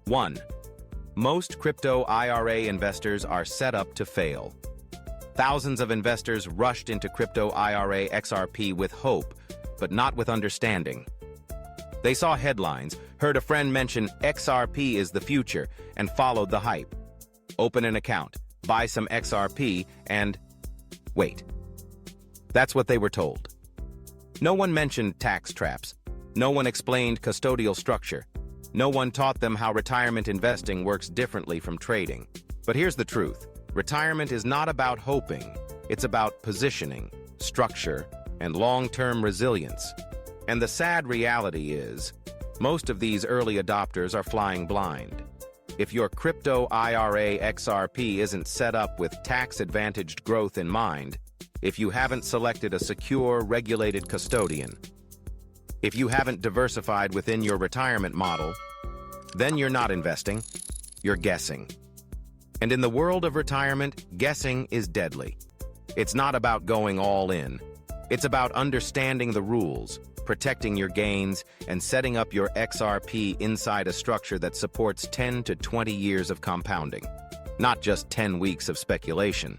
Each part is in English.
1. Most crypto IRA investors are set up to fail. Thousands of investors rushed into crypto IRA XRP with hope, but not with understanding. They saw headlines, heard a friend mention XRP is the future, and followed the hype. Open an account, buy some XRP, and wait. That's what they were told. No one mentioned tax traps. No one explained custodial structure. No one taught them how retirement investing works differently from trading. But here's the truth. Retirement is not about hoping. It's about positioning, structure, and long-term resilience. And the sad reality is, most of these early adopters are flying blind. If your crypto IRA XRP isn't set up with tax-advantaged growth in mind, if you haven't selected a secure, regulated custodian, if you haven't diversified within your retirement model, then you're not investing, you're guessing. And in the world of retirement, guessing is deadly. It's not about going all in. It's about understanding the rules, protecting your gains, and setting up your XRP inside a structure that supports 10 to 20 years of compounding, not just 10 weeks of speculation.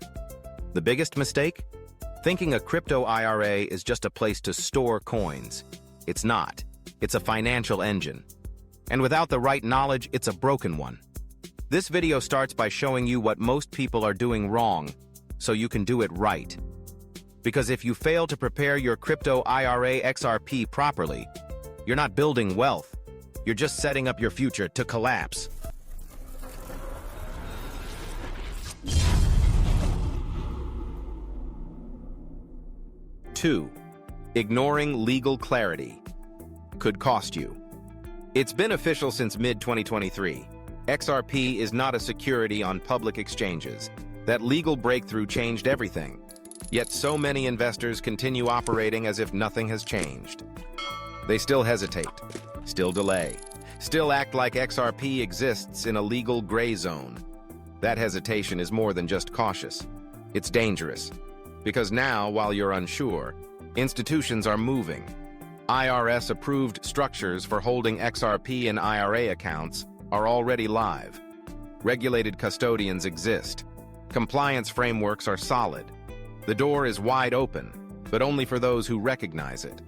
The biggest mistake? Thinking a crypto IRA is just a place to store coins. It's not. It's a financial engine. And without the right knowledge, it's a broken one. This video starts by showing you what most people are doing wrong, so you can do it right. Because if you fail to prepare your crypto IRA XRP properly, you're not building wealth. You're just setting up your future to collapse. 2. Ignoring legal clarity could cost you. It's been official since mid-2023. XRP is not a security on public exchanges. That legal breakthrough changed everything. Yet so many investors continue operating as if nothing has changed. They still hesitate, still delay, still act like XRP exists in a legal gray zone. That hesitation is more than just cautious. It's dangerous. Because now, while you're unsure, institutions are moving. IRS-approved structures for holding XRP in IRA accounts are already live. Regulated custodians exist. Compliance frameworks are solid. The door is wide open, but only for those who recognize it.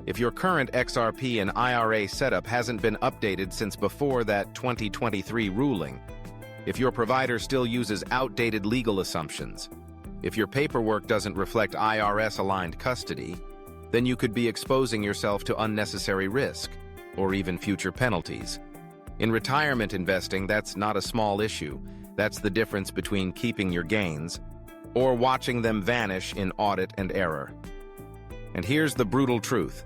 If your current XRP and IRA setup hasn't been updated since before that 2023 ruling, if your provider still uses outdated legal assumptions, if your paperwork doesn't reflect IRS-aligned custody, then you could be exposing yourself to unnecessary risk, or even future penalties. In retirement investing, that's not a small issue. That's the difference between keeping your gains or watching them vanish in audit and error. And here's the brutal truth.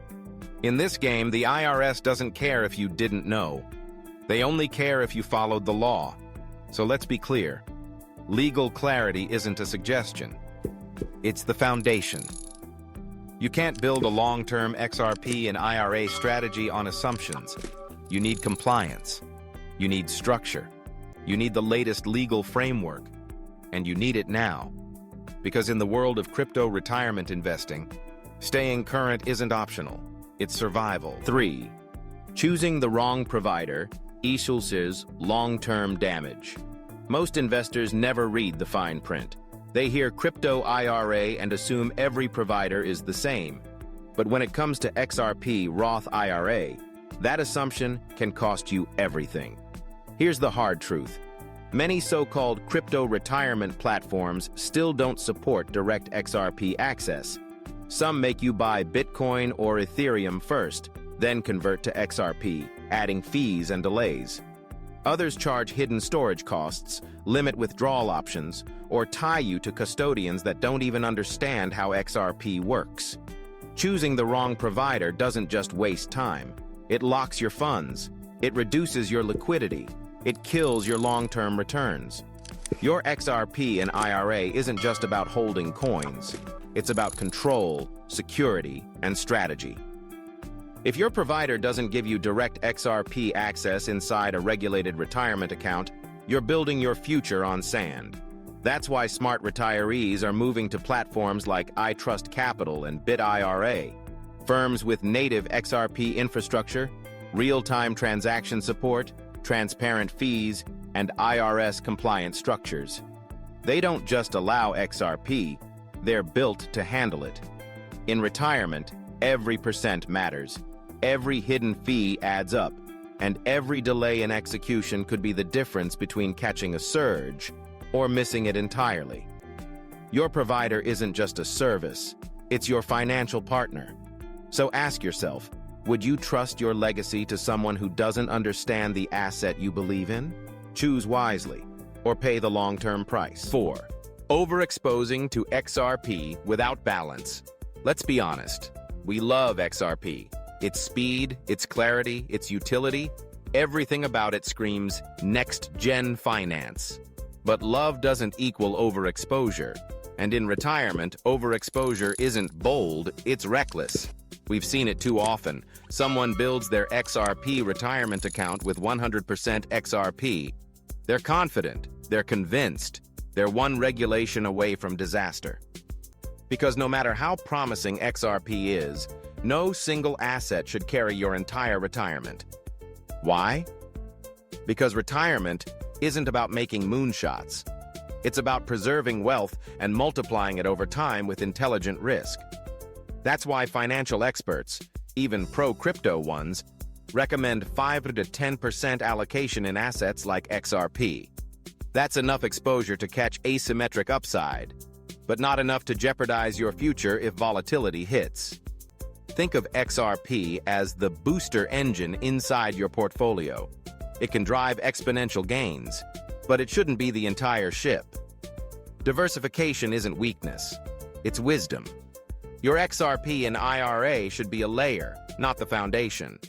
In this game, the IRS doesn't care if you didn't know. They only care if you followed the law. So let's be clear. Legal clarity isn't a suggestion. It's the foundation. You can't build a long-term XRP and IRA strategy on assumptions. You need compliance. You need structure. You need the latest legal framework. And you need it now. Because in the world of crypto retirement investing, staying current isn't optional. It's survival. 3. Choosing the wrong provider equals long-term damage. Most investors never read the fine print. They hear crypto IRA and assume every provider is the same. But when it comes to XRP Roth IRA, that assumption can cost you everything. Here's the hard truth. Many so-called crypto retirement platforms still don't support direct XRP access. Some make you buy Bitcoin or Ethereum first, then convert to XRP, adding fees and delays. Others charge hidden storage costs, limit withdrawal options, or tie you to custodians that don't even understand how XRP works. Choosing the wrong provider doesn't just waste time. It locks your funds. It reduces your liquidity. It kills your long-term returns. Your XRP and IRA isn't just about holding coins. It's about control, security, and strategy. If your provider doesn't give you direct XRP access inside a regulated retirement account, you're building your future on sand. That's why smart retirees are moving to platforms like iTrustCapital and BitIRA, firms with native XRP infrastructure, real-time transaction support, transparent fees, and IRS-compliant structures. They don't just allow XRP, they're built to handle it. In retirement, every percent matters. Every hidden fee adds up, and every delay in execution could be the difference between catching a surge or missing it entirely. Your provider isn't just a service, it's your financial partner. So ask yourself, would you trust your legacy to someone who doesn't understand the asset you believe in? Choose wisely, or pay the long-term price. 4. Overexposing to XRP without balance. Let's be honest, we love XRP. Its speed, its clarity, its utility, everything about it screams next-gen finance. But love doesn't equal overexposure. And in retirement, overexposure isn't bold, it's reckless. We've seen it too often. Someone builds their XRP retirement account with 100% XRP. They're confident, they're convinced, they're one regulation away from disaster. Because no matter how promising XRP is, no single asset should carry your entire retirement. Why? Because retirement isn't about making moonshots. It's about preserving wealth and multiplying it over time with intelligent risk. That's why financial experts, even pro-crypto ones, recommend 5 to 10% allocation in assets like XRP. That's enough exposure to catch asymmetric upside, but not enough to jeopardize your future if volatility hits. Think of XRP as the booster engine inside your portfolio. It can drive exponential gains, but it shouldn't be the entire ship. Diversification isn't weakness, it's wisdom. Your XRP and IRA should be a layer, not the foundation.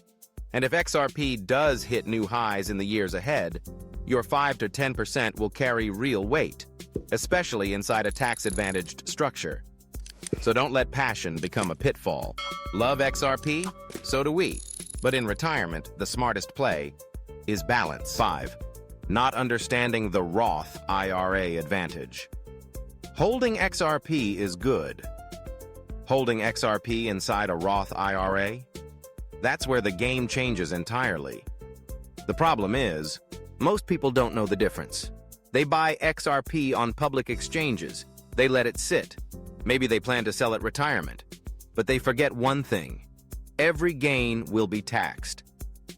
And if XRP does hit new highs in the years ahead, your 5 to 10% will carry real weight, especially inside a tax-advantaged structure. So don't let passion become a pitfall. Love XRP? So do we. But in retirement, the smartest play is balance. 5. Not understanding the Roth IRA advantage. Holding XRP is good. Holding XRP inside a Roth IRA? That's where the game changes entirely. The problem is, most people don't know the difference. They buy XRP on public exchanges. They let it sit. Maybe they plan to sell at retirement. But they forget one thing. Every gain will be taxed.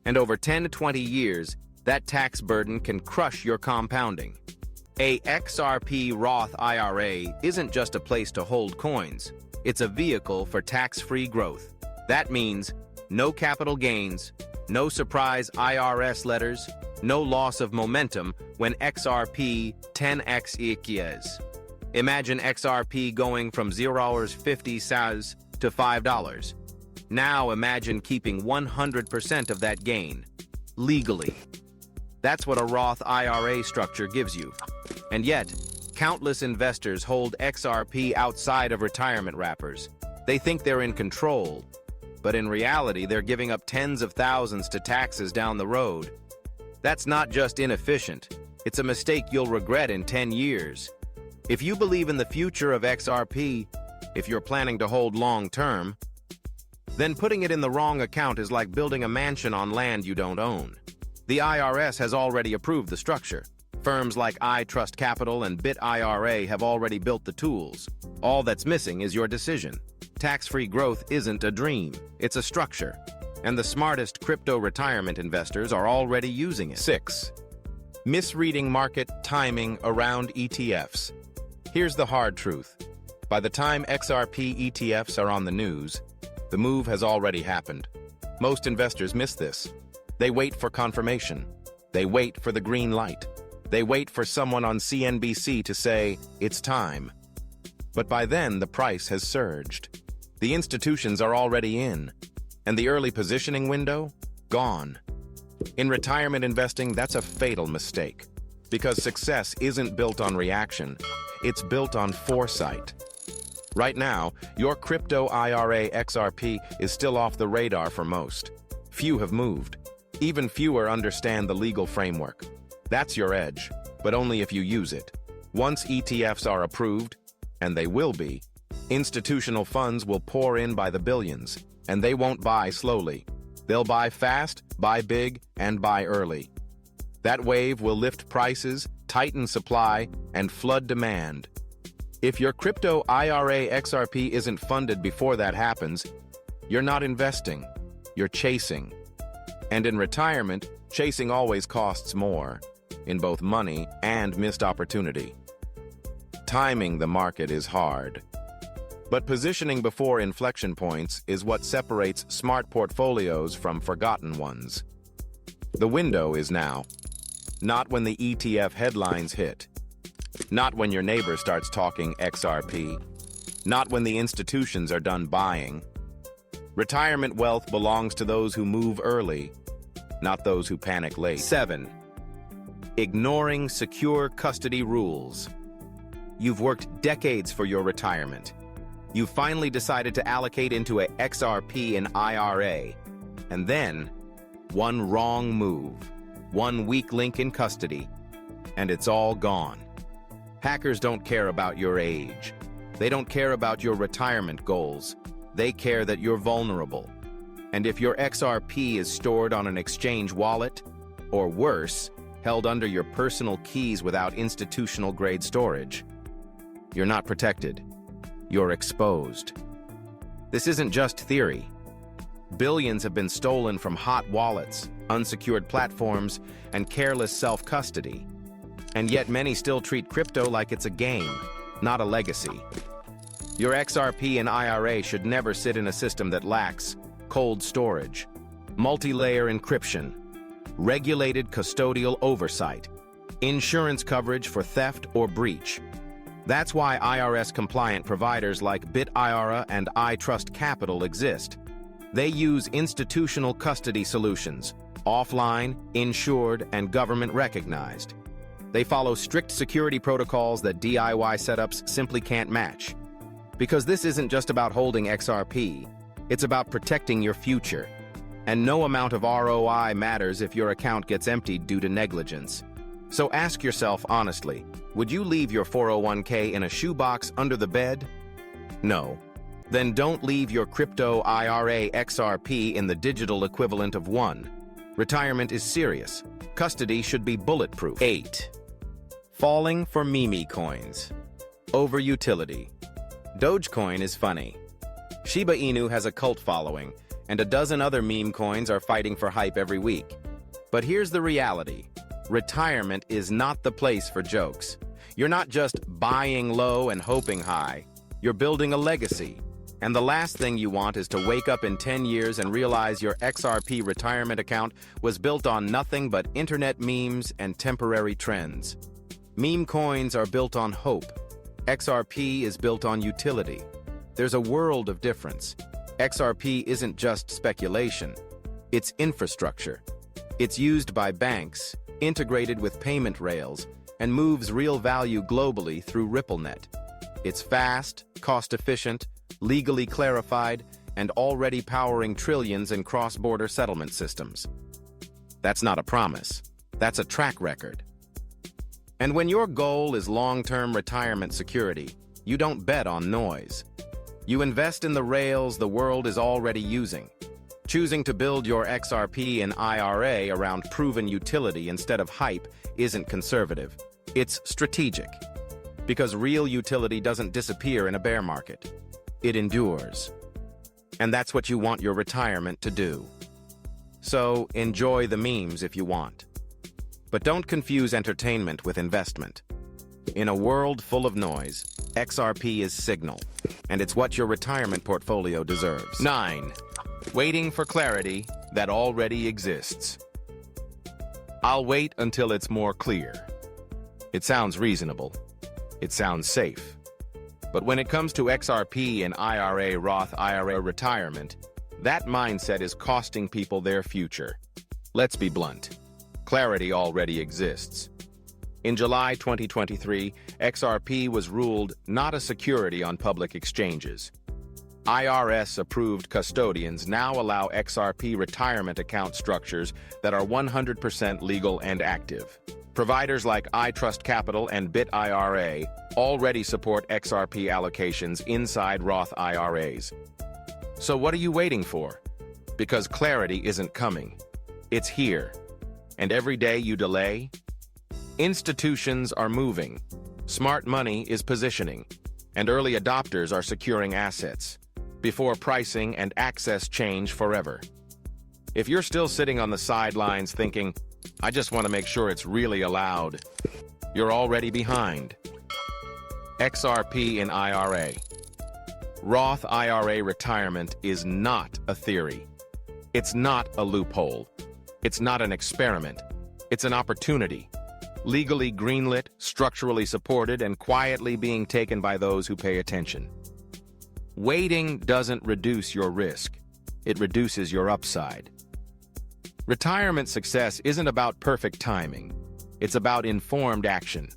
And over 10 to 20 years, that tax burden can crush your compounding. A XRP Roth IRA isn't just a place to hold coins. It's a vehicle for tax-free growth. That means no capital gains, no surprise IRS letters, no loss of momentum when XRP 10x IKS. Imagine XRP going from $0.50 to $5. Now imagine keeping 100% of that gain, legally. That's what a Roth IRA structure gives you. And yet, countless investors hold XRP outside of retirement wrappers. They think they're in control, but in reality, they're giving up tens of thousands to taxes down the road. That's not just inefficient, it's a mistake you'll regret in 10 years. If you believe in the future of XRP, if you're planning to hold long-term, then putting it in the wrong account is like building a mansion on land you don't own. The IRS has already approved the structure. Firms like iTrustCapital and BitIRA have already built the tools. All that's missing is your decision. Tax-free growth isn't a dream, it's a structure. And the smartest crypto retirement investors are already using it. 6. Misreading market timing around ETFs. Here's the hard truth. By the time XRP ETFs are on the news, the move has already happened. Most investors miss this. They wait for confirmation. They wait for the green light. They wait for someone on CNBC to say, it's time. But by then, the price has surged. The institutions are already in, and the early positioning window, gone. In retirement investing, that's a fatal mistake, because success isn't built on reaction, it's built on foresight. Right now, your crypto IRA XRP is still off the radar for most. Few have moved. Even fewer understand the legal framework. That's your edge, but only if you use it. Once ETFs are approved, and they will be, institutional funds will pour in by the billions, and they won't buy slowly. They'll buy fast, buy big, and buy early. That wave will lift prices, tighten supply, and flood demand. If your crypto IRA XRP isn't funded before that happens, you're not investing, you're chasing. And in retirement, chasing always costs more, in both money and missed opportunity. Timing the market is hard. But positioning before inflection points is what separates smart portfolios from forgotten ones. The window is now. Not when the ETF headlines hit. Not when your neighbor starts talking XRP. Not when the institutions are done buying. Retirement wealth belongs to those who move early, not those who panic late. 7. Ignoring secure custody rules. You've worked decades for your retirement. You finally decided to allocate into a XRP and IRA. And then, one wrong move, one weak link in custody, and it's all gone. Hackers don't care about your age. They don't care about your retirement goals. They care that you're vulnerable. And if your XRP is stored on an exchange wallet, or worse, held under your personal keys without institutional-grade storage, you're not protected. You're exposed. This isn't just theory. Billions have been stolen from hot wallets, unsecured platforms, and careless self-custody. And yet many still treat crypto like it's a game, not a legacy. Your XRP and IRA should never sit in a system that lacks cold storage, multi-layer encryption, regulated custodial oversight, insurance coverage for theft or breach. That's why IRS-compliant providers like BitIRA and iTrustCapital exist. They use institutional custody solutions, offline, insured, and government-recognized. They follow strict security protocols that DIY setups simply can't match. Because this isn't just about holding XRP, it's about protecting your future. And no amount of ROI matters if your account gets emptied due to negligence. So ask yourself honestly, would you leave your 401k in a shoebox under the bed? No. Then don't leave your crypto IRA XRP in the digital equivalent of one. Retirement is serious. Custody should be bulletproof. 8. Falling for meme coins. Over utility. Dogecoin is funny. Shiba Inu has a cult following, and a dozen other meme coins are fighting for hype every week. But here's the reality. Retirement is not the place for jokes. You're not just buying low and hoping high. You're building a legacy. And the last thing you want is to wake up in 10 years and realize your XRP retirement account was built on nothing but internet memes and temporary trends. Meme coins are built on hope. XRP is built on utility. There's a world of difference. XRP isn't just speculation. It's infrastructure. It's used by banks, integrated with payment rails, and moves real value globally through RippleNet. It's fast, cost-efficient, legally clarified, and already powering trillions in cross-border settlement systems. That's not a promise. That's a track record. And when your goal is long-term retirement security, you don't bet on noise. You invest in the rails the world is already using. Choosing to build your XRP and IRA around proven utility instead of hype isn't conservative. It's strategic. Because real utility doesn't disappear in a bear market. It endures. And that's what you want your retirement to do. So enjoy the memes if you want. But don't confuse entertainment with investment. In a world full of noise, XRP is signal, and it's what your retirement portfolio deserves. 9. Waiting for clarity that already exists. I'll wait until it's more clear. It sounds reasonable. It sounds safe. But when it comes to XRP and IRA Roth IRA retirement, that mindset is costing people their future. Let's be blunt. Clarity already exists. In July 2023, XRP was ruled not a security on public exchanges. IRS-approved custodians now allow XRP retirement account structures that are 100% legal and active. Providers like iTrustCapital and BitIRA already support XRP allocations inside Roth IRAs. So what are you waiting for? Because clarity isn't coming. It's here. And every day you delay? Institutions are moving, smart money is positioning, and early adopters are securing assets before pricing and access change forever. If you're still sitting on the sidelines thinking, I just want to make sure it's really allowed, you're already behind. XRP in IRA. Roth IRA retirement is not a theory. It's not a loophole. It's not an experiment. It's an opportunity. Legally greenlit, structurally supported, and quietly being taken by those who pay attention. Waiting doesn't reduce your risk. It reduces your upside. Retirement success isn't about perfect timing. It's about informed action.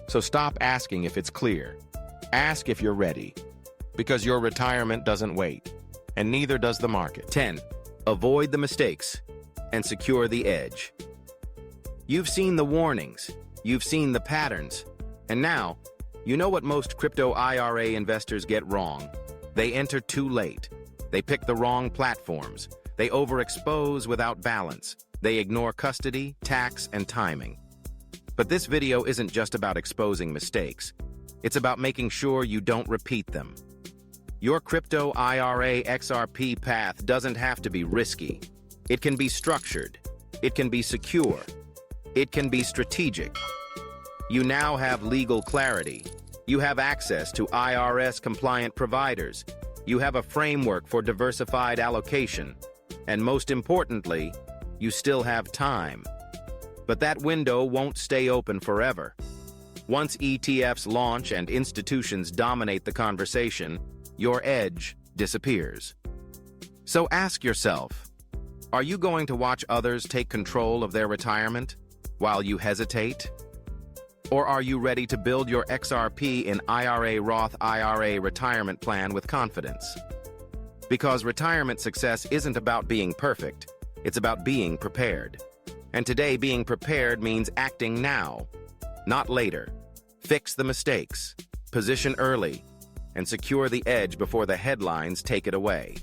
So stop asking if it's clear. Ask if you're ready. Because your retirement doesn't wait, and neither does the market. 10. Avoid the mistakes and secure the edge. You've seen the warnings, you've seen the patterns, and now, you know what most crypto IRA investors get wrong. They enter too late. They pick the wrong platforms. They overexpose without balance. They ignore custody, tax, and timing. But this video isn't just about exposing mistakes. It's about making sure you don't repeat them. Your crypto IRA XRP path doesn't have to be risky. It can be structured. It can be secure. It can be strategic. You now have legal clarity. You have access to IRS-compliant providers. You have a framework for diversified allocation. And most importantly, you still have time. But that window won't stay open forever. Once ETFs launch and institutions dominate the conversation, your edge disappears. So ask yourself, are you going to watch others take control of their retirement while you hesitate? Or are you ready to build your XRP in IRA Roth IRA retirement plan with confidence? Because retirement success isn't about being perfect, it's about being prepared. And today, being prepared means acting now, not later. Fix the mistakes, position early, and secure the edge before the headlines take it away.